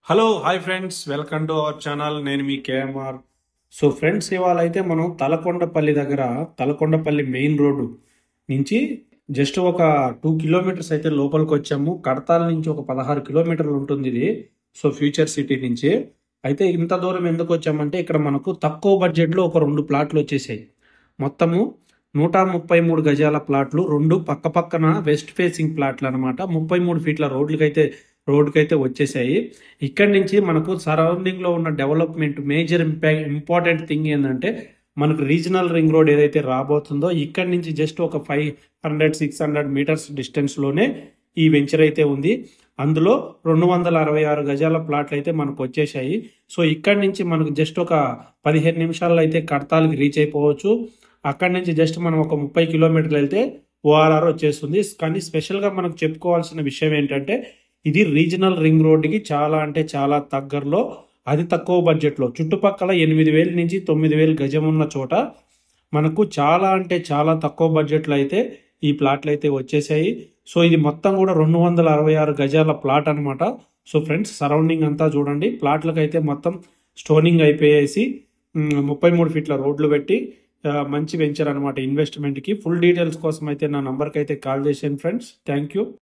Hello hi friends, welcome to our channel. నేను మీ KMR. So friends, ఇవాళ అయితే మనం తలకొండపల్లి దగ్గర, తలకొండపల్లి మెయిన్ రోడ్డు నుంచి జస్ట్ ఒక 2 కిలోమీటర్స్ అయితే లోపలికి వచ్చాము. కడతాల నుంచి ఒక 16 కిలోమీటర్లు ఉంటుంది ఇది. సో ఫ్యూచర్ సిటీ నుంచి అయితే ఇంత దూరం ఎందుకు వచ్చామంటే, ఇక్కడ మనకు తక్కువ బడ్జెట్లో ఒక 2 ప్లాట్లు వచ్చేసాయి. మొత్తము 133 గజాల ప్లాట్లు, రెండు పక్క పక్కన వెస్ట్ ఫేసింగ్ ప్లాట్లు అనమాట. 33 ఫీట్ల రోడ్డుకైతే వచ్చేసాయి. ఇక్కడి నుంచి మనకు సరౌండింగ్లో ఉన్న డెవలప్మెంట్ మేజర్ ఇంపార్టెంట్ థింగ్ ఏంటంటే, మనకు రీజనల్ రింగ్ రోడ్ ఏదైతే రాబోతుందో ఇక్కడి నుంచి జస్ట్ ఒక 500-600 మీటర్స్ డిస్టెన్స్లోనే ఈ వెంచర్ అయితే ఉంది. అందులో 266 గజాల ప్లాట్లు అయితే మనకు వచ్చేసాయి. సో ఇక్కడి నుంచి మనకు జస్ట్ ఒక 15 నిమిషాల్లో అయితే కడతాలకి రీచ్ అయిపోవచ్చు. అక్కడి నుంచి జస్ట్ మనం ఒక 30 కిలోమీటర్లు వెళ్తే ఓఆర్ఆర్ వచ్చేస్తుంది. కానీ స్పెషల్గా మనకు చెప్పుకోవాల్సిన విషయం ఏంటంటే, ఇది రీజనల్ రింగ్ రోడ్డుకి చాలా అంటే చాలా దగ్గరలో, అతి తక్కువ బడ్జెట్లో, చుట్టుపక్కల 8,000 నుంచి 9,000 గజం ఉన్న చోట మనకు చాలా అంటే చాలా తక్కువ బడ్జెట్లో అయితే ఈ ప్లాట్లు అయితే వచ్చేసాయి. సో ఇది మొత్తం కూడా 266 గజాల ప్లాట్ అనమాట. సో ఫ్రెండ్స్, సరౌండింగ్ అంతా చూడండి. ప్లాట్లకు అయితే మొత్తం స్టోనింగ్ అయిపోయేసి 33 ఫీట్ల రోడ్లు పెట్టి మంచి వెంచర్ అనమాట. ఇన్వెస్ట్మెంట్కి ఫుల్ డీటెయిల్స్ కోసం అయితే నా నంబర్కి అయితే కాల్ చేసాను ఫ్రెండ్స్. Thank you.